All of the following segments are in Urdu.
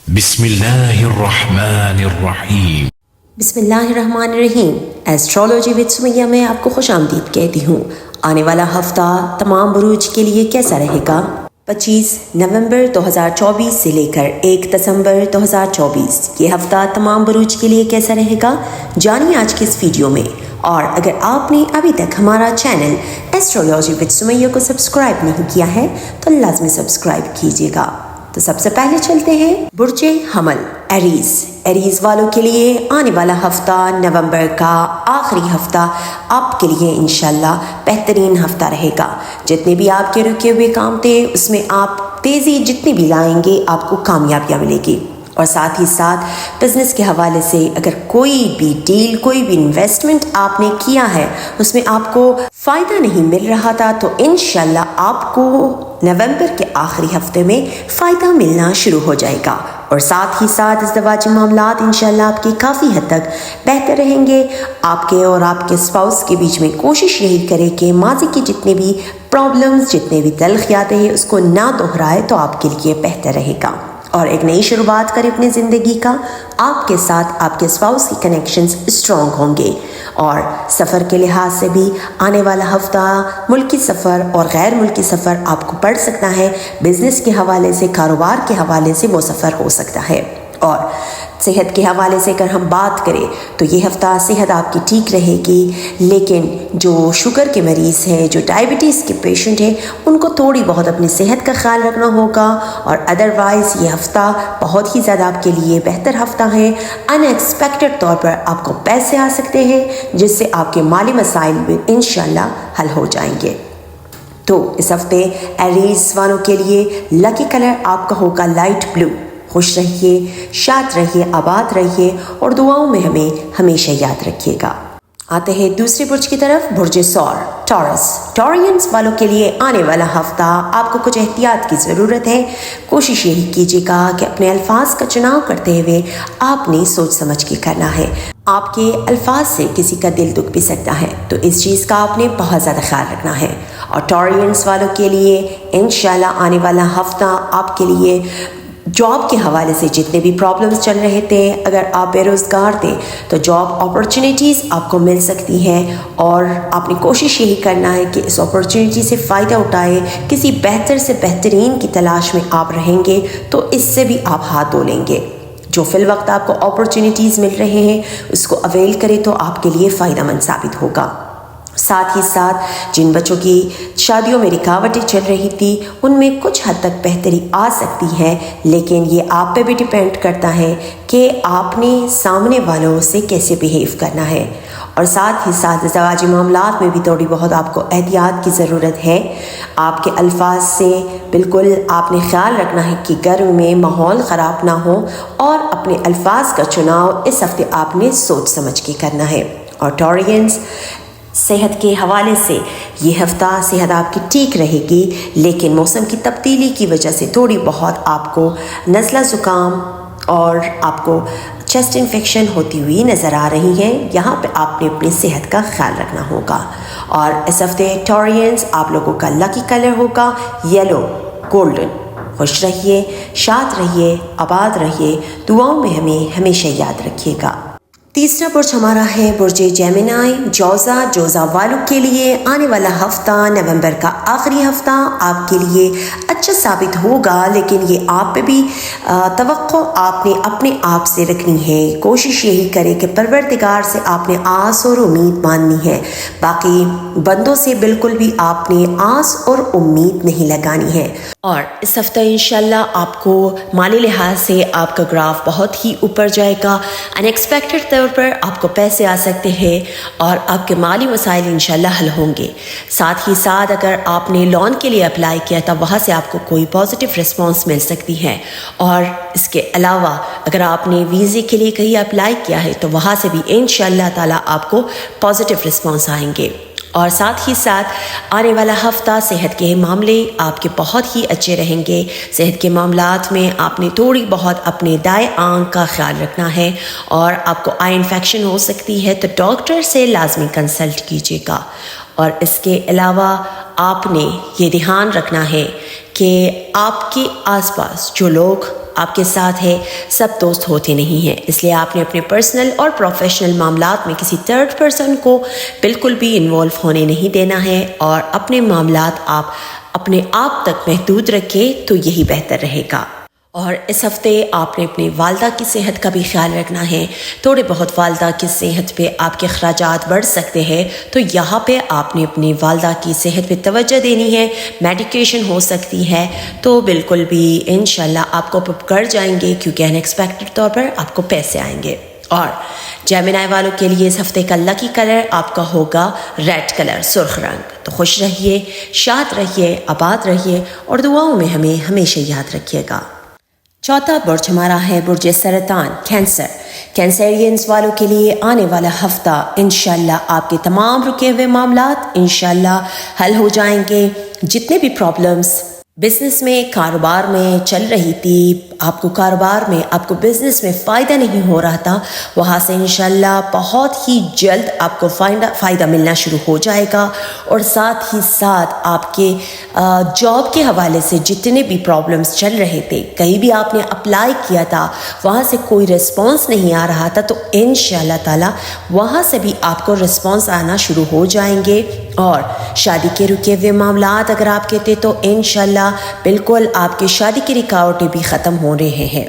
بسم اللہ الرحمن الرحیم۔ بسم اللہ الرحمن الرحیم۔ ایسٹرولوجی وتھ سمیہ میں آپ کو خوش آمدید کہتی ہوں۔ آنے والا ہفتہ تمام بروج کے لیے کیسا رہے گا؟ 25 نومبر 2024 سے لے کر 1 دسمبر 2024 یہ ہفتہ تمام بروج کے لیے کیسا رہے گا، جانیے آج کے اس ویڈیو میں۔ اور اگر آپ نے ابھی تک ہمارا چینل ایسٹرولوجی وتھ سمیہ کو سبسکرائب نہیں کیا ہے تو لازمی سبسکرائب کیجیے گا۔ تو سب سے پہلے چلتے ہیں برج حمل ایریز والوں کے لیے آنے والا ہفتہ نومبر کا آخری ہفتہ آپ کے لیے انشاءاللہ بہترین ہفتہ رہے گا۔ جتنے بھی آپ کے رکے ہوئے کام تھے اس میں آپ تیزی جتنی بھی لائیں گے آپ کو کامیابیاں ملے گی، اور ساتھ ہی ساتھ بزنس کے حوالے سے اگر کوئی بھی ڈیل، کوئی بھی انویسٹمنٹ آپ نے کیا ہے اس میں آپ کو فائدہ نہیں مل رہا تھا تو انشاءاللہ آپ کو نومبر کے آخری ہفتے میں فائدہ ملنا شروع ہو جائے گا، اور ساتھ ہی ساتھ ازدواجی معاملات انشاءاللہ آپ کے کافی حد تک بہتر رہیں گے۔ آپ کے اور آپ کے اسپاؤس کے بیچ میں کوشش یہی کرے کہ ماضی کی جتنے بھی پرابلمز، جتنے بھی تلخیات ہیں اس کو نہ دہرائے تو آپ کے لیے بہتر رہے گا، اور ایک نئی شروعات کرے اپنی زندگی کا۔ آپ کے ساتھ آپ کے اسپاؤس کی کنیکشنز اسٹرانگ ہوں گے، اور سفر کے لحاظ سے بھی آنے والا ہفتہ ملکی سفر اور غیر ملکی سفر آپ کو پڑ سکتا ہے۔ بزنس کے حوالے سے، کاروبار کے حوالے سے وہ سفر ہو سکتا ہے۔ اور صحت کے حوالے سے اگر ہم بات کریں تو یہ ہفتہ صحت آپ کی ٹھیک رہے گی، لیکن جو شوگر کے مریض ہیں، جو ڈائبٹیز کے پیشنٹ ہیں، ان کو تھوڑی بہت اپنی صحت کا خیال رکھنا ہوگا، اور ادروائز یہ ہفتہ بہت ہی زیادہ آپ کے لیے بہتر ہفتہ ہے۔ ان ایکسپیکٹڈ طور پر آپ کو پیسے آ سکتے ہیں جس سے آپ کے مالی مسائل بھی انشاءاللہ حل ہو جائیں گے۔ تو اس ہفتے ایریز والوں کے لیے لکی کلر آپ کا ہوگا لائٹ بلو۔ خوش رہیے، شاد رہیے، آباد رہیے، اور دعاؤں میں ہمیں ہمیشہ یاد رکھیے گا۔ آتے ہیں دوسرے برج کی طرف، برج ٹورینز والوں کے لیے آنے والا ہفتہ آپ کو کچھ احتیاط کی ضرورت ہے۔ کوشش یہی کیجیے گا کہ اپنے الفاظ کا چناؤ کرتے ہوئے آپ نے سوچ سمجھ کے کرنا ہے۔ آپ کے الفاظ سے کسی کا دل دکھ بھی سکتا ہے، تو اس چیز کا آپ نے بہت زیادہ خیال رکھنا ہے۔ اور ٹورینز والوں کے لیے انشاءاللہ آنے والا ہفتہ آپ کے لیے جاب کے حوالے سے جتنے بھی پرابلمز چل رہے تھے، اگر آپ بے روزگار تھے تو جاب اپرچونیٹیز آپ کو مل سکتی ہیں، اور آپ نے کوشش یہی کرنا ہے کہ اس اپرچونیٹی سے فائدہ اٹھائے۔ کسی بہتر سے بہترین کی تلاش میں آپ رہیں گے تو اس سے بھی آپ ہاتھ دھو لیں گے۔ جو فی الوقت آپ کو اپرچونیٹیز مل رہے ہیں اس کو اویل کرے تو آپ کے لیے فائدہ مند ثابت ہوگا۔ ساتھ ہی ساتھ جن بچوں کی شادیوں میں رکاوٹیں چل رہی تھی ان میں کچھ حد تک بہتری آ سکتی ہے، لیکن یہ آپ پہ بھی ڈیپینڈ کرتا ہے کہ آپ نے سامنے والوں سے کیسے بیہیو کرنا ہے۔ اور ساتھ ہی ساتھ ازدواجی معاملات میں بھی تھوڑی بہت آپ کو احتیاط کی ضرورت ہے۔ آپ کے الفاظ سے بالکل آپ نے خیال رکھنا ہے کہ گھر میں ماحول خراب نہ ہو، اور اپنے الفاظ کا چناؤ اس ہفتے آپ نے سوچ سمجھ کے کرنا ہے۔ اور ٹورینز صحت کے حوالے سے یہ ہفتہ صحت آپ کی ٹھیک رہے گی، لیکن موسم کی تبدیلی کی وجہ سے تھوڑی بہت آپ کو نزلہ زکام اور آپ کو چیسٹ انفیکشن ہوتی ہوئی نظر آ رہی ہیں۔ یہاں پہ آپ نے اپنی صحت کا خیال رکھنا ہوگا۔ اور اس ہفتے ٹورینز آپ لوگوں کا لکی کلر ہوگا یلو گولڈن۔ خوش رہیے، شاد رہیے، آباد رہیے، دعاؤں میں ہمیں ہمیشہ یاد رکھیے گا۔ تیسرا برج ہمارا ہے برج جیمنائی جوزا والوں کے لیے آنے والا ہفتہ نومبر کا آخری ہفتہ آپ کے لیے اچھا ثابت ہوگا، لیکن یہ آپ پہ بھی توقع آپ نے اپنے آپ سے رکھنی ہے۔ کوشش یہی کرے کہ پروردگار سے آپ نے آس اور امید ماننی ہے، باقی بندوں سے بالکل بھی آپ نے آس اور امید نہیں لگانی ہے۔ اور اس ہفتہ انشاءاللہ آپ کو مالی لحاظ سے آپ کا گراف بہت ہی اوپر جائے گا۔ ان ایکسپیکٹڈ طور پر آپ کو پیسے آ سکتے ہیں، اور آپ کے مالی مسائل انشاءاللہ حل ہوں گے۔ ساتھ ہی ساتھ اگر آپ نے لون کے لیے اپلائی کیا تھا وہاں سے آپ کو کوئی پازیٹیو رسپانس مل سکتی ہے، اور اس کے علاوہ اگر آپ نے ویزے کے لیے کہیں اپلائی کیا ہے تو وہاں سے بھی انشاءاللہ تعالیٰ آپ کو پازیٹیو رسپانس آئیں گے۔ اور ساتھ ہی ساتھ آنے والا ہفتہ صحت کے معاملے آپ کے بہت ہی اچھے رہیں گے۔ صحت کے معاملات میں آپ نے تھوڑی بہت اپنے دائیں آنکھ کا خیال رکھنا ہے، اور آپ کو آئی انفیکشن ہو سکتی ہے تو ڈاکٹر سے لازمی کنسلٹ کیجیے گا۔ اور اس کے علاوہ آپ نے یہ دھیان رکھنا ہے کہ آپ کے آس پاس جو لوگ آپ کے ساتھ ہے، سب دوست ہوتے نہیں ہیں، اس لیے آپ نے اپنے پرسنل اور پروفیشنل معاملات میں کسی تھرڈ پرسن کو بالکل بھی انوالو ہونے نہیں دینا ہے، اور اپنے معاملات آپ اپنے آپ تک محدود رکھیں تو یہی بہتر رہے گا۔ اور اس ہفتے آپ نے اپنی والدہ کی صحت کا بھی خیال رکھنا ہے، تھوڑے بہت والدہ کی صحت پہ آپ کے اخراجات بڑھ سکتے ہیں، تو یہاں پہ آپ نے اپنی والدہ کی صحت پہ توجہ دینی ہے، میڈیکیشن ہو سکتی ہے تو بالکل بھی انشاءاللہ آپ کو کر جائیں گے، کیونکہ ان ایکسپیکٹڈ طور پر آپ کو پیسے آئیں گے۔ اور جیمنائی والوں کے لیے اس ہفتے کا لکی کلر آپ کا ہوگا ریڈ کلر، سرخ رنگ۔ تو خوش رہیے، شاد رہیے، آباد رہیے، اور دعاؤں میں ہمیں ہمیشہ یاد رکھیے گا۔ چوتھا برج ہمارا ہے برج سرطان، کینسر۔ کینسرینز والوں کے لیے آنے والا ہفتہ انشاءاللہ آپ کے تمام رکے ہوئے معاملات انشاءاللہ حل ہو جائیں گے۔ جتنے بھی پرابلمز بزنس میں، کاروبار میں چل رہی تھی، آپ کو کاروبار میں، آپ کو بزنس میں فائدہ نہیں ہو رہا تھا، وہاں سے انشاءاللہ بہت ہی جلد آپ کو فائدہ ملنا شروع ہو جائے گا۔ اور ساتھ ہی ساتھ آپ کے جاب کے حوالے سے جتنے بھی پرابلمز چل رہے تھے، کہیں بھی آپ نے اپلائی کیا تھا، وہاں سے کوئی رسپانس نہیں آ رہا تھا، تو انشاءاللہ تعالی وہاں سے بھی آپ کو رسپانس آنا شروع ہو جائیں گے۔ اور شادی کے رکے ہوئے معاملات اگر آپ کہتے تو انشاءاللہ بالکل آپ کی شادی کی رکاوٹیں بھی ختم ہو رہے ہیں۔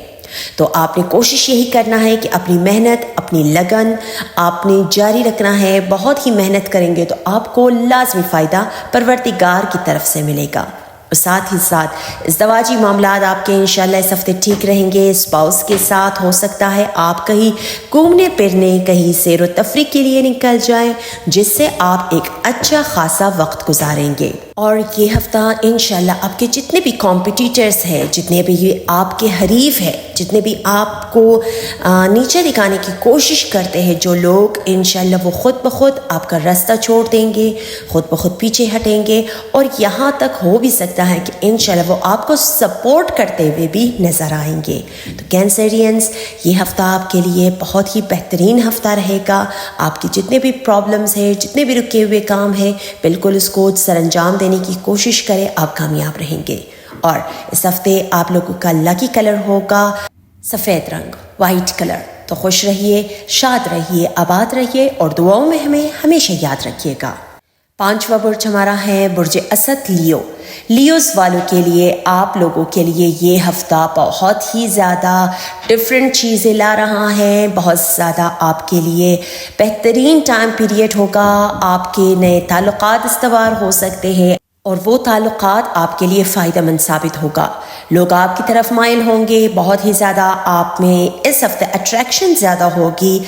تو آپ نے کوشش یہی کرنا ہے کہ اپنی محنت، اپنی لگن آپ نے جاری رکھنا ہے۔ بہت ہی محنت کریں گے تو آپ کو لازمی فائدہ پروردگار کی طرف سے ملے گا۔ اور ساتھ ہی ساتھ ازدواجی معاملات آپ کے انشاءاللہ اس ہفتے ٹھیک رہیں گے۔ اسپاؤس کے ساتھ ہو سکتا ہے آپ کہیں گھومنے پھرنے، کہیں سیر و تفریح کے لیے نکل جائیں، جس سے آپ ایک اچھا خاصا وقت گزاریں گے۔ اور یہ ہفتہ انشاءاللہ آپ کے جتنے بھی کمپٹیٹرز ہیں، جتنے بھی آپ کے حریف ہیں، جتنے بھی آپ کو نیچے دکھانے کی کوشش کرتے ہیں، جو لوگ انشاءاللہ وہ خود بخود آپ کا راستہ چھوڑ دیں گے، خود بخود پیچھے ہٹیں گے، اور یہاں تک ہو بھی سکتا ہے کہ انشاءاللہ وہ آپ کو سپورٹ کرتے ہوئے بھی نظر آئیں گے۔ تو کینسرینز، یہ ہفتہ آپ کے لیے بہت ہی بہترین ہفتہ رہے گا۔ آپ کی جتنے بھی پرابلمز ہیں، جتنے بھی رکے ہوئے کام ہیں، بالکل اس کو سر انجام دینے کی کوشش کریں، آپ کامیاب رہیں گے۔ اور اس ہفتے آپ لوگوں کا لکی کلر ہوگا سفید رنگ، وائٹ کلر۔ تو خوش رہیے، شاد رہیے، آباد رہیے، اور دعاؤں میں ہمیں ہمیشہ یاد رکھیے گا۔ پانچواں برج ہمارا ہے برج اسد، لیو۔ لیوز والوں کے لیے، آپ لوگوں کے لیے یہ ہفتہ بہت ہی زیادہ ڈفرینٹ چیزیں لا رہا ہے، بہت زیادہ آپ کے لیے بہترین ٹائم پیریڈ ہوگا۔ آپ کے نئے تعلقات استوار ہو سکتے ہیں، اور وہ تعلقات آپ کے لیے فائدہ مند ثابت ہوگا۔ لوگ آپ کی طرف مائل ہوں گے، بہت ہی زیادہ آپ میں اس ہفتے اٹریکشن زیادہ ہوگی،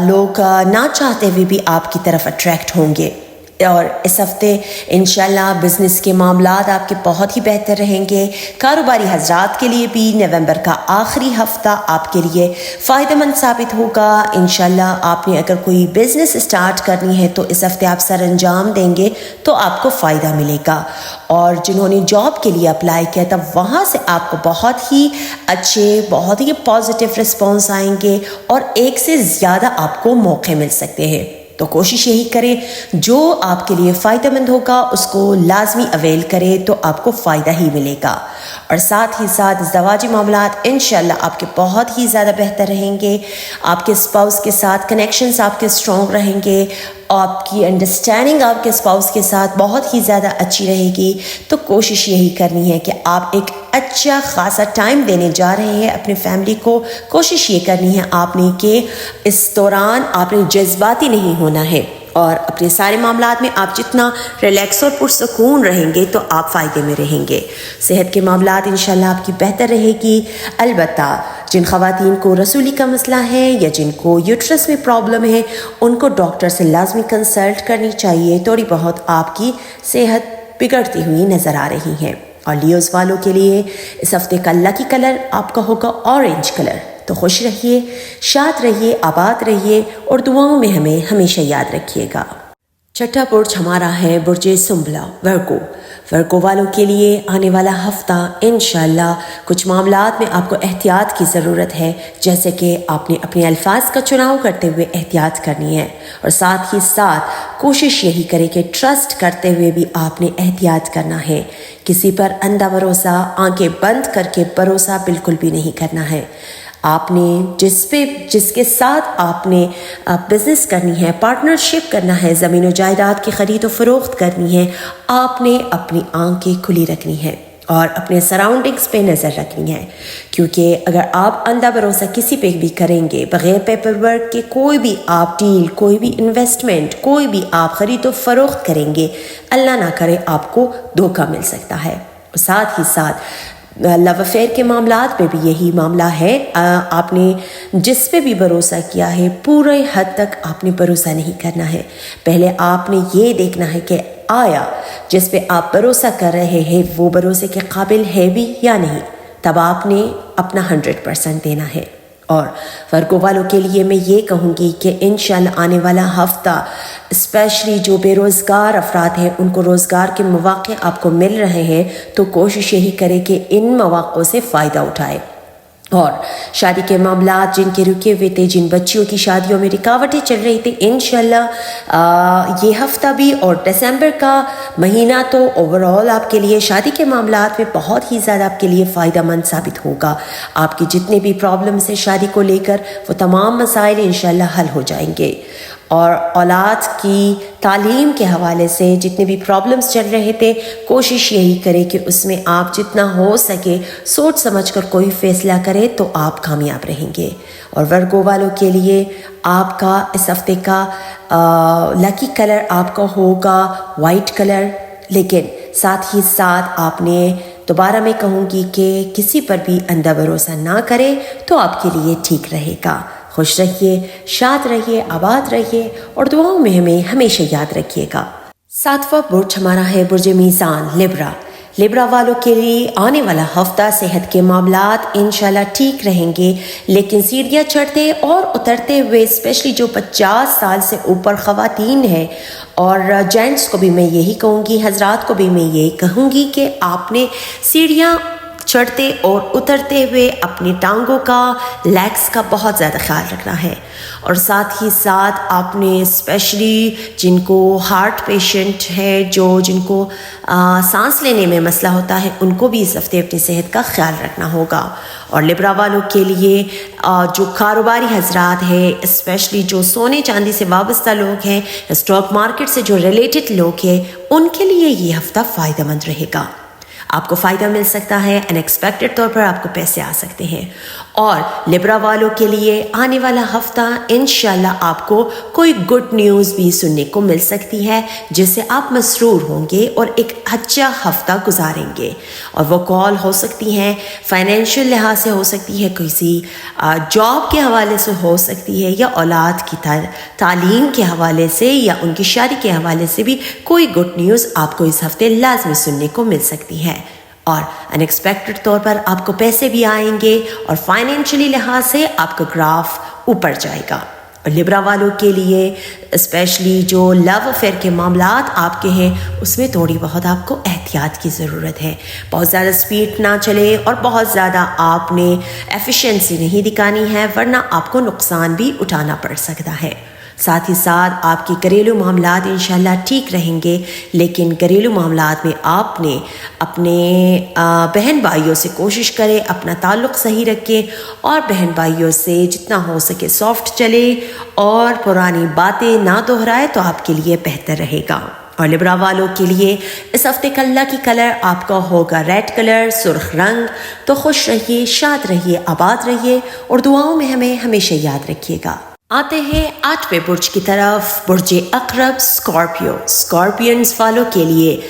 لوگ نہ چاہتے ہوئے بھی آپ کی طرف اٹریکٹ ہوں گے۔ اور اس ہفتے انشاءاللہ بزنس کے معاملات آپ کے بہت ہی بہتر رہیں گے۔ کاروباری حضرات کے لیے بھی نومبر کا آخری ہفتہ آپ کے لیے فائدہ مند ثابت ہوگا۔ انشاءاللہ آپ نے اگر کوئی بزنس اسٹارٹ کرنی ہے تو اس ہفتے آپ سر انجام دیں گے تو آپ کو فائدہ ملے گا۔ اور جنہوں نے جاب کے لیے اپلائی کیا تھا، وہاں سے آپ کو بہت ہی اچھے، بہت ہی پازیٹیو رسپانس آئیں گے، اور ایک سے زیادہ آپ کو موقع مل سکتے ہیں۔ تو کوشش یہی کریں، جو آپ کے لیے فائدہ مند ہوگا اس کو لازمی اویل کریں، تو آپ کو فائدہ ہی ملے گا۔ اور ساتھ ہی ساتھ ازدواجی معاملات انشاءاللہ آپ کے بہت ہی زیادہ بہتر رہیں گے۔ آپ کے اسپاؤس کے ساتھ کنیکشنز آپ کے اسٹرانگ رہیں گے، آپ کی انڈرسٹینڈنگ آپ کے اسپاؤس کے ساتھ بہت ہی زیادہ اچھی رہے گی۔ تو کوشش یہی کرنی ہے کہ آپ ایک اچھا خاصا ٹائم دینے جا رہے ہیں اپنے فیملی کو۔ کوشش یہ کرنی ہے آپ نے کہ اس دوران آپ نے جذباتی نہیں ہونا ہے، اور اپنے سارے معاملات میں آپ جتنا ریلیکس اور پرسکون رہیں گے تو آپ فائدے میں رہیں گے۔ صحت کے معاملات انشاءاللہ آپ کی بہتر رہے گی۔ البتہ جن خواتین کو رسولی کا مسئلہ ہے یا جن کو یوٹرس میں پرابلم ہے، ان کو ڈاکٹر سے لازمی کنسلٹ کرنی چاہیے، تھوڑی بہت آپ کی صحت بگڑتی ہوئی نظر آ رہی ہے۔ اور لیوز والوں کے لیے اس ہفتے کا لکی کلر آپ کا ہوگا اورنج کلر۔ تو خوش رہیے، شاد رہیے، آباد رہیے، اور دعاؤں میں ہمیں ہمیشہ یاد رکھیے گا۔ چھٹا برج ہمارا ہے برج سنبلا، ورگو۔ ورگو والوں کے لیے آنے والا ہفتہ انشاءاللہ کچھ معاملات میں آپ کو احتیاط کی ضرورت ہے، جیسے کہ آپ نے اپنے الفاظ کا چناؤ کرتے ہوئے احتیاط کرنی ہے، اور ساتھ ہی ساتھ کوشش یہی کریں کہ ٹرسٹ کرتے ہوئے بھی آپ نے احتیاط کرنا ہے۔ کسی پر اندھا بھروسہ، آنکھیں بند کر کے بھروسہ بالکل بھی نہیں کرنا ہے۔ آپ نے جس کے ساتھ آپ نے بزنس کرنی ہے، پارٹنرشپ کرنا ہے، زمین و جائیداد کی خرید و فروخت کرنی ہے، آپ نے اپنی آنکھیں کھلی رکھنی ہے اور اپنے سراؤنڈنگز پہ نظر رکھنی ہے، کیونکہ اگر آپ اندھا بھروسہ کسی پہ بھی کریں گے، بغیر پیپر ورک کے کوئی بھی آپ ڈیل، کوئی بھی انویسٹمنٹ، کوئی بھی آپ خرید و فروخت کریں گے، اللہ نہ کرے آپ کو دھوکہ مل سکتا ہے۔ ساتھ ہی ساتھ لو افیئر کے معاملات میں بھی یہی معاملہ ہے، آپ نے جس پہ بھی بھروسہ کیا ہے پورے حد تک آپ نے بھروسہ نہیں کرنا ہے۔ پہلے آپ نے یہ دیکھنا ہے کہ آیا جس پہ آپ بھروسہ کر رہے ہیں وہ بھروسے کے قابل ہے بھی یا نہیں، تب آپ نے اپنا 100% دینا ہے۔ اور ورگو والوں کے لیے میں یہ کہوں گی کہ انشاءاللہ آنے والا ہفتہ اسپیشلی جو بے روزگار افراد ہیں ان کو روزگار کے مواقع آپ کو مل رہے ہیں، تو کوشش یہی کرے کہ ان مواقعوں سے فائدہ اٹھائے۔ اور شادی کے معاملات جن کے رکے ہوئے تھے، جن بچیوں کی شادیوں میں رکاوٹیں چل رہی تھی، انشاءاللہ یہ ہفتہ بھی اور دسمبر کا مہینہ تو اوورآل آپ کے لیے شادی کے معاملات میں بہت ہی زیادہ آپ کے لیے فائدہ مند ثابت ہوگا۔ آپ کی جتنے بھی پرابلمس ہیں شادی کو لے کر، وہ تمام مسائل انشاءاللہ حل ہو جائیں گے۔ اور اولاد کی تعلیم کے حوالے سے جتنے بھی پرابلمس چل رہے تھے، کوشش یہی کرے کہ اس میں آپ جتنا ہو سکے سوچ سمجھ کر کوئی فیصلہ کرے تو آپ کامیاب رہیں گے۔ اور ورگو والوں کے لیے آپ کا اس ہفتے کا لکی کلر آپ کا ہوگا وائٹ کلر، لیکن ساتھ ہی ساتھ آپ نے دوبارہ میں کہوں گی کہ کسی پر بھی اندھا بھروسہ نہ کرے تو آپ کے لیے ٹھیک رہے گا۔ خوش رہیے، شاد رہیے، آباد رہیے اور دعاؤں میں ہمیں ہمیشہ یاد رکھیے گا۔ 7واں برج ہمارا ہے برج میزان، لبرا والوں کے لیے آنے والا ہفتہ صحت کے معاملات انشاءاللہ ٹھیک رہیں گے، لیکن سیڑھیاں چڑھتے اور اترتے ہوئے اسپیشلی جو 50 سال سے اوپر خواتین ہیں اور جینٹس کو بھی میں یہی کہوں گی، حضرات کو بھی میں یہی کہوں گی کہ آپ نے سیڑھیاں چڑھتے اور اترتے ہوئے اپنی ٹانگوں کا، لیگز کا بہت زیادہ خیال رکھنا ہے۔ اور ساتھ ہی ساتھ آپ نے اسپیشلی جن کو ہارٹ پیشنٹ ہے، جن کو سانس لینے میں مسئلہ ہوتا ہے، ان کو بھی اس ہفتے اپنی صحت کا خیال رکھنا ہوگا۔ اور لبرا والوں کے لیے جو کاروباری حضرات ہیں، اسپیشلی جو سونے چاندی سے وابستہ لوگ ہیں، اسٹاک مارکیٹ سے جو ریلیٹڈ لوگ ہیں، ان کے لیے یہ ہفتہ فائدہ مند رہے گا۔ آپ کو فائدہ مل سکتا ہے، ان ایکسپیکٹڈ طور پر آپ کو پیسے آ سکتے ہیں۔ اور لبرا والوں کے لیے آنے والا ہفتہ انشاءاللہ آپ کو کوئی گڈ نیوز بھی سننے کو مل سکتی ہے، جس سے آپ مسرور ہوں گے اور ایک اچھا ہفتہ گزاریں گے۔ اور وہ کال ہو سکتی ہیں فائنینشیل لحاظ سے، ہو سکتی ہے کسی جاب کے حوالے سے، ہو سکتی ہے یا اولاد کی تعلیم کے حوالے سے یا ان کی شادی کے حوالے سے بھی کوئی گڈ نیوز آپ کو اس ہفتے لازمی سننے کو مل سکتی ہے۔ اور ان ایکسپیکٹڈ طور پر آپ کو پیسے بھی آئیں گے اور فائنینشلی لحاظ سے آپ کا گراف اوپر جائے گا۔ اور لبرا والوں کے لیے اسپیشلی جو لو افیئر کے معاملات آپ کے ہیں، اس میں تھوڑی بہت آپ کو احتیاط کی ضرورت ہے۔ بہت زیادہ سپیڈ نہ چلے اور بہت زیادہ آپ نے ایفیشنسی نہیں دکھانی ہے، ورنہ آپ کو نقصان بھی اٹھانا پڑ سکتا ہے۔ ساتھ ہی ساتھ آپ کی گھریلو معاملات انشاءاللہ ٹھیک رہیں گے، لیکن گھریلو معاملات میں آپ نے اپنے بہن بھائیوں سے کوشش کرے اپنا تعلق صحیح رکھیں اور بہن بھائیوں سے جتنا ہو سکے سافٹ چلے اور پرانی باتیں نہ دہرائے تو آپ کے لیے بہتر رہے گا۔ اور لبرا والوں کے لیے اس ہفتے کا لکی کلر آپ کا ہوگا ریڈ کلر، سرخ رنگ۔ تو خوش رہیے، شاد رہیے، آباد رہیے اور دعاؤں میں ہمیں ہمیشہ یاد رکھیے گا۔ آتے ہیں 8ویں برج کی طرف، برج عقرب، اسکارپینز والوں کے لیے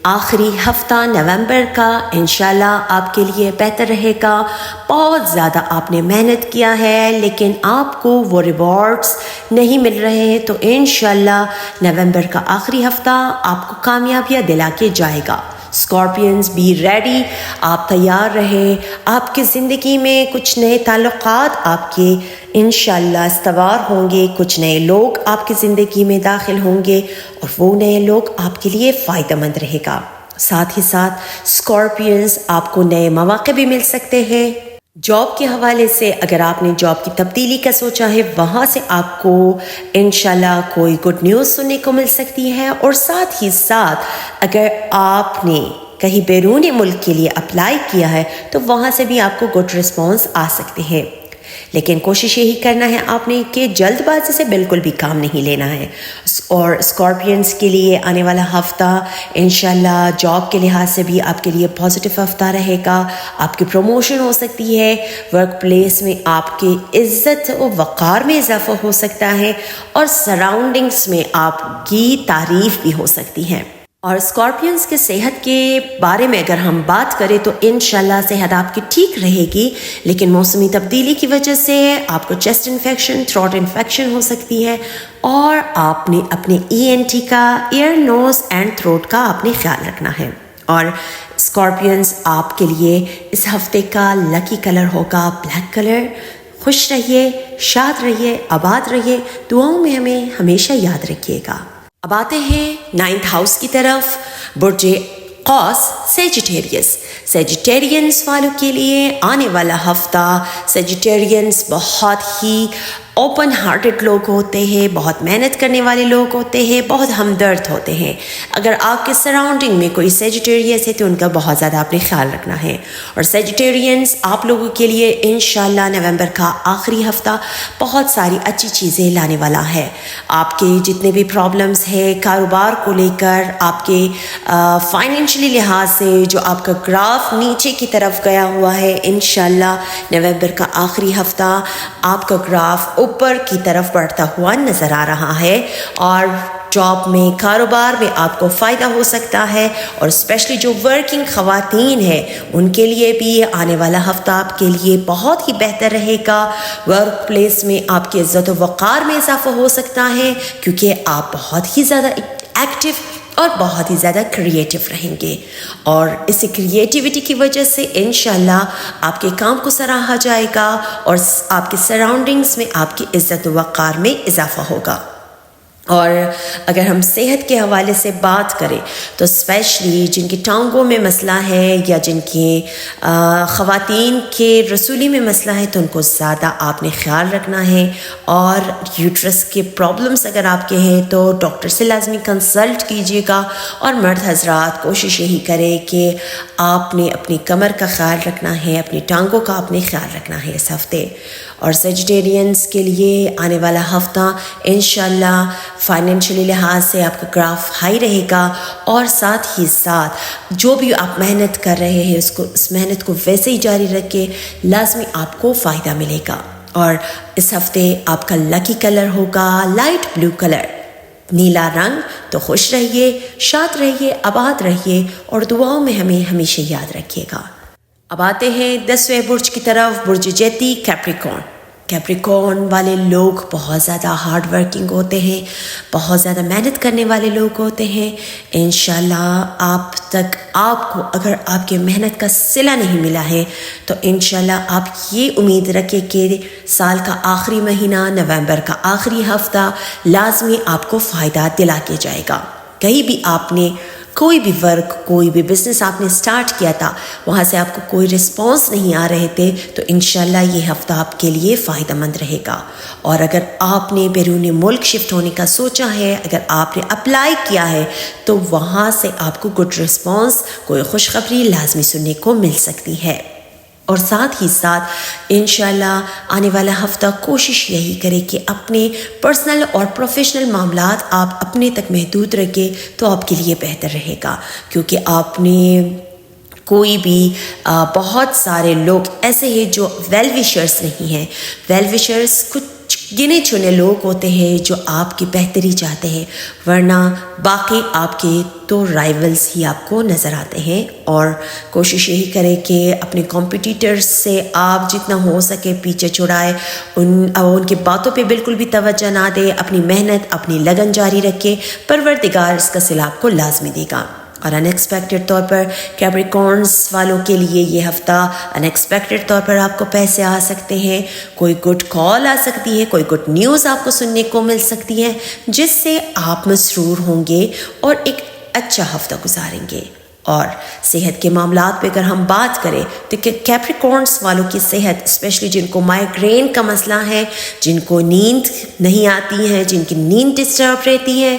آخری ہفتہ نومبر کا انشاءاللہ آپ کے لیے بہتر رہے گا۔ بہت زیادہ آپ نے محنت کیا ہے لیکن آپ کو وہ ریوارڈز نہیں مل رہے ہیں، تو انشاءاللہ نومبر کا آخری ہفتہ آپ کو کامیابیاں دلا کے جائے گا۔ اسکارپینز بی ریڈی، آپ تیار رہے۔ آپ کی زندگی میں کچھ نئے تعلقات آپ کے انشاءاللہ استوار ہوں گے، کچھ نئے لوگ آپ کی زندگی میں داخل ہوں گے اور وہ نئے لوگ آپ کے لیے فائدہ مند رہے گا۔ ساتھ ہی ساتھ اسکارپینس آپ کو نئے مواقع بھی مل سکتے ہیں. جاب کے حوالے سے اگر آپ نے جاب کی تبدیلی کا سوچا ہے وہاں سے آپ کو انشاءاللہ کوئی گڈ نیوز سننے کو مل سکتی ہے. اور ساتھ ہی ساتھ اگر آپ نے کہیں بیرون ملک کے لیے اپلائی کیا ہے تو وہاں سے بھی آپ کو گڈ رسپانس آ سکتے ہیں. لیکن کوشش یہی کرنا ہے آپ نے کہ جلد بازی سے بالکل بھی کام نہیں لینا ہے. اور اسکارپینس کے لیے آنے والا ہفتہ انشاءاللہ جاب کے لحاظ سے بھی آپ کے لیے پازیٹیو ہفتہ رہے گا. آپ کی پروموشن ہو سکتی ہے، ورک پلیس میں آپ کی عزت و وقار میں اضافہ ہو سکتا ہے، اور سراؤنڈنگس میں آپ کی تعریف بھی ہو سکتی ہے. اور اسکارپینس کے صحت کے بارے میں اگر ہم بات کریں تو انشاءاللہ صحت آپ کی ٹھیک رہے گی، لیکن موسمی تبدیلی کی وجہ سے آپ کو چیسٹ انفیکشن، تھروٹ انفیکشن ہو سکتی ہے، اور آپ نے اپنے ENT کا، ایئر، نوز اینڈ تھروٹ کا آپ نے خیال رکھنا ہے. اور اسکارپینس آپ کے لیے اس ہفتے کا لکی کلر ہوگا بلیک کلر. خوش رہیے، شاد رہیے، آباد رہیے، دعاؤں میں ہمیں ہمیشہ یاد رکھیے گا. اب آتے ہیں 9th ہاؤس کی طرف. برج قوس سیجیٹیریس. سیجیٹیرینس والوں کے لیے آنے والا ہفتہ، سیجیٹیرینس بہت ہی اوپن ہارٹڈ لوگ ہوتے ہیں، بہت محنت کرنے والے لوگ ہوتے ہیں، بہت ہمدرد ہوتے ہیں. اگر آپ کے سراؤنڈنگ میں کوئی سیجیٹیریس ہے تو ان کا بہت زیادہ آپ نے خیال رکھنا ہے. اور سیجیٹیرینس آپ لوگوں کے لیے انشاءاللہ نومبر کا آخری ہفتہ بہت ساری اچھی چیزیں لانے والا ہے. آپ کے جتنے بھی پرابلمز ہیں کاروبار کو لے کر، آپ کے فائنینشلی لحاظ سے جو آپ کا گراف نیچے کی طرف گیا ہوا ہے، انشاءاللہ نومبر کا آخری ہفتہ آپ کا گراف اوپر کی طرف بڑھتا ہوا نظر آ رہا ہے. اور جاب میں، کاروبار میں آپ کو فائدہ ہو سکتا ہے. اور اسپیشلی جو ورکنگ خواتین ہیں ان کے لیے بھی آنے والا ہفتہ آپ کے لیے بہت ہی بہتر رہے گا. ورک پلیس میں آپ کی عزت و وقار میں اضافہ ہو سکتا ہے، کیونکہ آپ بہت ہی زیادہ ایکٹیو اور بہت ہی زیادہ کریٹیو رہیں گے. اور اس کریٹیوٹی کی وجہ سے انشاءاللہ آپ کے کام کو سراہا جائے گا، اور آپ کے سراؤنڈنگز میں آپ کی عزت و وقار میں اضافہ ہوگا. اور اگر ہم صحت کے حوالے سے بات کریں تو اسپیشلی جن کی ٹانگوں میں مسئلہ ہے یا جن کی خواتین کے رسولی میں مسئلہ ہے تو ان کو زیادہ آپ نے خیال رکھنا ہے. اور یوٹرس کے پرابلمس اگر آپ کے ہیں تو ڈاکٹر سے لازمی کنسلٹ کیجیے گا. اور مرد حضرات کوشش یہی کریں کہ آپ نے اپنی کمر کا خیال رکھنا ہے، اپنی ٹانگوں کا آپ نے خیال رکھنا ہے اس ہفتے. اور سیجیٹیرینس کے لیے آنے والا ہفتہ انشاءاللہ فائنینشلی لحاظ سے آپ کا گراف ہائی رہے گا. اور ساتھ ہی ساتھ جو بھی آپ محنت کر رہے ہیں اس محنت کو ویسے ہی جاری رکھے، لازمی آپ کو فائدہ ملے گا. اور اس ہفتے آپ کا لکی کلر ہوگا لائٹ بلو کلر، نیلا رنگ. تو خوش رہیے، شاد رہیے، آباد رہیے، اور دعاؤں میں ہمیں ہمیشہ یاد رکھیے گا. اب آتے ہیں 10ویں برج کی طرف. برج جیتی کیپریکارن. کیپریکارن والے لوگ بہت زیادہ ہارڈ ورکنگ ہوتے ہیں، بہت زیادہ محنت کرنے والے لوگ ہوتے ہیں. انشاءاللہ آپ کو اگر آپ کی محنت کا صلہ نہیں ملا ہے تو انشاءاللہ آپ یہ امید رکھیں کہ سال کا آخری مہینہ، نومبر کا آخری ہفتہ لازمی آپ کو فائدہ دلا کے جائے گا. کہیں بھی آپ نے کوئی بھی ورک، کوئی بھی بزنس آپ نے سٹارٹ کیا تھا، وہاں سے آپ کو کوئی رسپانس نہیں آ رہے تھے، تو انشاءاللہ یہ ہفتہ آپ کے لیے فائدہ مند رہے گا. اور اگر آپ نے بیرون ملک شفٹ ہونے کا سوچا ہے، اگر آپ نے اپلائی کیا ہے تو وہاں سے آپ کو گڈ رسپانس، کوئی خوشخبری لازمی سننے کو مل سکتی ہے. اور ساتھ ہی ساتھ انشاءاللہ آنے والا ہفتہ کوشش یہی کرے کہ اپنے پرسنل اور پروفیشنل معاملات آپ اپنے تک محدود رکھیں تو آپ کے لیے بہتر رہے گا. کیونکہ آپ نے کوئی بھی بہت سارے لوگ ایسے ہیں جو ویل وشرز نہیں ہیں. ویل وشرز کچھ گنے چنے لوگ ہوتے ہیں جو آپ کی بہتری چاہتے ہیں، ورنہ باقی آپ کے تو رائیولز ہی آپ کو نظر آتے ہیں. اور کوشش یہی کریں کہ اپنے کمپٹیٹرز سے آپ جتنا ہو سکے پیچھے چھڑائے، ان کی باتوں پہ بالکل بھی توجہ نہ دے، اپنی محنت، اپنی لگن جاری رکھے. پروردگار اس کا صلہ آپ کو لازمی دے گا. اور ان ایکسپیکٹڈ طور پر کیپریکارنس والوں کے لیے یہ ہفتہ ان ایکسپیکٹڈ طور پر آپ کو پیسے آ سکتے ہیں، کوئی گڈ کال آ سکتی ہے، کوئی گڈ نیوز آپ کو سننے کو مل سکتی ہے، جس سے آپ مسرور ہوں گے اور ایک اچھا ہفتہ گزاریں گے. اور صحت کے معاملات پہ اگر ہم بات کریں تو کیپریکارنس والوں کی صحت اسپیشلی جن کو مائیگرین کا مسئلہ ہے، جن کو نیند نہیں آتی ہے، جن کی نیند ڈسٹرب رہتی ہے،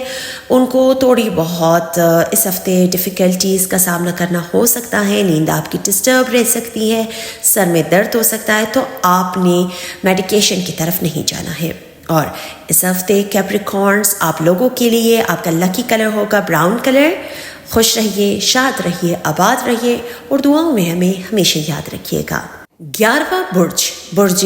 ان کو تھوڑی بہت اس ہفتے ڈیفیکلٹیز کا سامنا کرنا ہو سکتا ہے. نیند آپ کی ڈسٹرب رہ سکتی ہے، سر میں درد ہو سکتا ہے، تو آپ نے میڈیکیشن کی طرف نہیں جانا ہے. اور اس ہفتے کیپریکارنس آپ لوگوں کے لیے آپ کا لکی کلر ہوگا براؤن کلر. خوش رہیے، شاد رہیے، آباد رہیے اور دعاؤں میں ہمیں ہمیشہ یاد رکھیے گا. 11واں برج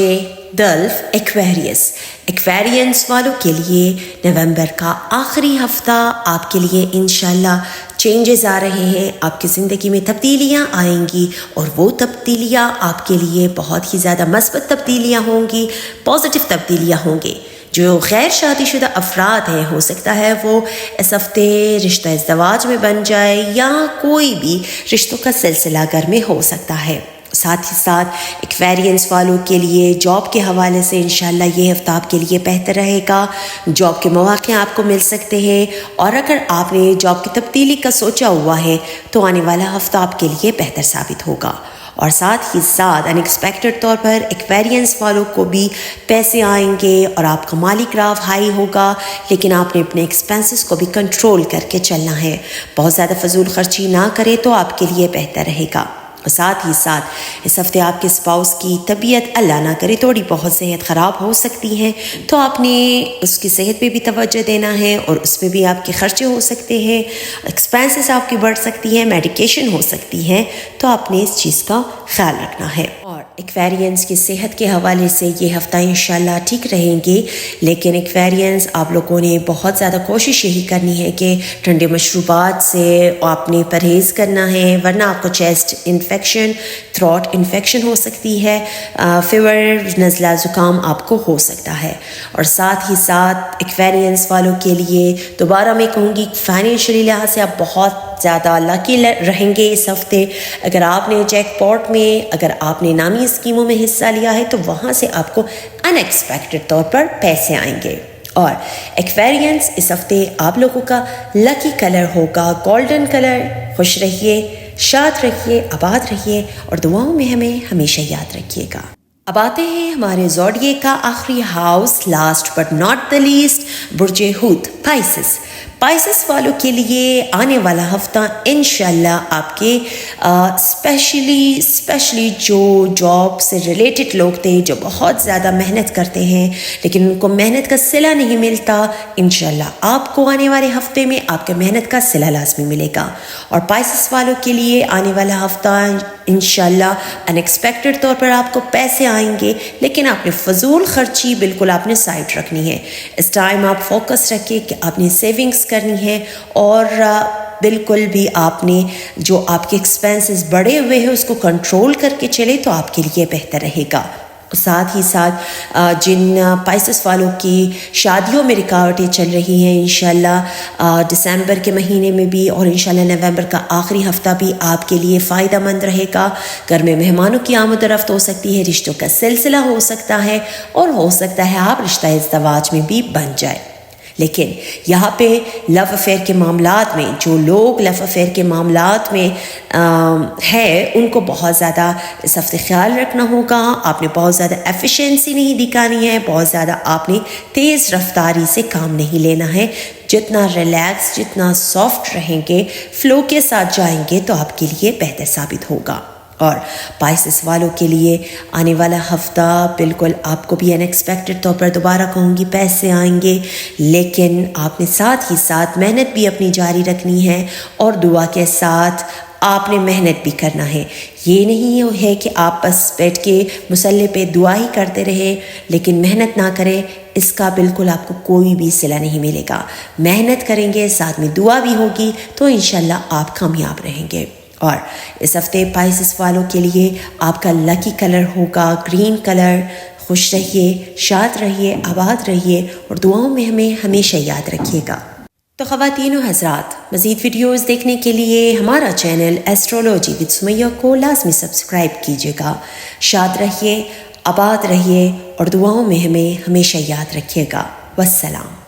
دلف ایکویرینس والوں کے لیے نومبر کا آخری ہفتہ آپ کے لیے انشاءاللہ چینجز آ رہے ہیں. آپ کی زندگی میں تبدیلیاں آئیں گی اور وہ تبدیلیاں آپ کے لیے بہت ہی زیادہ مثبت تبدیلیاں ہوں گی، پازیٹیو تبدیلیاں ہوں گی. جو غیر شادی شدہ افراد ہیں، ہو سکتا ہے وہ اس ہفتے رشتہ ازدواج میں بن جائے یا کوئی بھی رشتوں کا سلسلہ گھر میں ہو سکتا ہے. ساتھ ہی ساتھ ایکویرینس والوں کے لیے جاب کے حوالے سے انشاءاللہ یہ ہفتہ آپ کے لیے بہتر رہے گا. جاب کے مواقع آپ کو مل سکتے ہیں، اور اگر آپ نے جاب کی تبدیلی کا سوچا ہوا ہے تو آنے والا ہفتہ آپ کے لیے بہتر ثابت ہوگا. اور ساتھ ہی ساتھ ان ایکسپیکٹڈ طور پر ایکویرینس والوں کو بھی پیسے آئیں گے اور آپ کا مالی گراف ہائی ہوگا، لیکن آپ نے اپنے ایکسپینسز کو بھی کنٹرول کر کے چلنا ہے. بہت زیادہ فضول خرچی نہ کرے تو آپ کے لیے بہتر رہے گا. ساتھ ہی ساتھ اس ہفتے آپ کے اسپاؤس کی طبیعت اللہ نہ کرے تھوڑی بہت صحت خراب ہو سکتی ہے، تو آپ نے اس کی صحت پہ بھی توجہ دینا ہے اور اس پہ بھی آپ کے خرچے ہو سکتے ہیں، ایکسپینسز آپ کی بڑھ سکتی ہیں، میڈیکیشن ہو سکتی ہے، تو آپ نے اس چیز کا خیال رکھنا ہے. اور ایکویرینس کی صحت کے حوالے سے یہ ہفتہ انشاءاللہ ٹھیک رہیں گے، لیکن ایکویرینس آپ لوگوں نے بہت زیادہ کوشش یہی کرنی ہے کہ ٹھنڈے مشروبات سے آپ نے پرہیز کرنا ہے، ورنہ آپ کو چیسٹ انفیکشن، تھروٹ انفیکشن ہو سکتی ہے، فیور، نزلہ زکام آپ کو ہو سکتا ہے. اور ساتھ ہی ساتھ ایکویرینس والوں کے لیے دوبارہ میں کہوں گی فائنینشلی لحاظ سے آپ بہت زیادہ لکی رہیں گے اس ہفتے. اگر آپ نے جیک پاٹ میں، اگر آپ نے نامی اسکیموں میں حصہ لیا ہے تو وہاں سے آپ کو ان ایکسپیکٹڈ طور پر پیسے آئیں گے. اور ایکویرینس اس ہفتے آپ لوگوں کا لکی کلر ہوگا گولڈن کلر. خوش رہیے، شاد رہیے، آباد رہیے اور دعاؤں میں ہمیں ہمیشہ یاد رکھیے گا. اب آتے ہیں ہمارے زوڈیک کا آخری house, last but not the least, برج حوت پائسس والوں کے لیے آنے والا ہفتہ انشاءاللہ آپ کے اسپیشلی جو جاب سے ریلیٹڈ لوگ تھے، جو بہت زیادہ محنت کرتے ہیں لیکن ان کو محنت کا صلہ نہیں ملتا، انشاءاللہ آپ کو آنے والے ہفتے میں آپ کے محنت کا صلہ لازمی ملے گا. اور پائسس والوں کے لیے آنے والا ہفتہ انشاءاللہ ان ایکسپیکٹڈ طور پر آپ کو پیسے آئیں گے، لیکن آپ نے فضول خرچی بالکل آپ نے سائڈ رکھنی ہے. اس ٹائم آپ فوکس رکھیں کہ آپ نے سیونگز کرنی ہے، اور بالکل بھی آپ نے جو آپ کے ایکسپینسز بڑھے ہوئے ہیں اس کو کنٹرول کر کے چلے تو آپ کے لیے بہتر رہے گا. ساتھ ہی ساتھ جن پائسس والوں کی شادیوں میں رکاوٹیں چل رہی ہیں، انشاءاللہ دسمبر کے مہینے میں بھی اور انشاءاللہ نومبر کا آخری ہفتہ بھی آپ کے لیے فائدہ مند رہے گا. گھر میں مہمانوں کی آمد و رفت ہو سکتی ہے، رشتوں کا سلسلہ ہو سکتا ہے، اور ہو سکتا ہے آپ رشتہ ازدواج میں بھی بن جائے. لیکن یہاں پہ لو افیئر کے معاملات میں جو لوگ لو افیئر کے معاملات میں ہے ان کو بہت زیادہ اس ہفتے خیال رکھنا ہوگا. آپ نے بہت زیادہ ایفیشینسی نہیں دکھانی ہے، بہت زیادہ آپ نے تیز رفتاری سے کام نہیں لینا ہے. جتنا ریلیکس، جتنا سافٹ رہیں گے، فلو کے ساتھ جائیں گے تو آپ کے لیے بہتر ثابت ہوگا. اور پائسس والوں کے لیے آنے والا ہفتہ بالکل آپ کو بھی ان ایکسپیکٹڈ طور پر دوبارہ کہوں گی پیسے آئیں گے، لیکن آپ نے ساتھ ہی ساتھ محنت بھی اپنی جاری رکھنی ہے اور دعا کے ساتھ آپ نے محنت بھی کرنا ہے. یہ نہیں ہے کہ آپ بس بیٹھ کے مصلی پہ دعا ہی کرتے رہے لیکن محنت نہ کریں، اس کا بالکل آپ کو کوئی بھی صلہ نہیں ملے گا. محنت کریں گے، ساتھ میں دعا بھی ہوگی تو انشاءاللہ آپ کامیاب رہیں گے. اور اس ہفتے پائسس والوں کے لیے آپ کا لکی کلر ہوگا گرین کلر. خوش رہیے، شاد رہیے، آباد رہیے اور دعاؤں میں ہمیں ہمیشہ یاد رکھیے گا. تو خواتین و حضرات، مزید ویڈیوز دیکھنے کے لیے ہمارا چینل ایسٹرولوجی وتھ سمیہ کو لازمی سبسکرائب کیجیے گا. شاد رہیے، آباد رہیے اور دعاؤں میں ہمیں ہمیشہ یاد رکھیے گا. والسلام.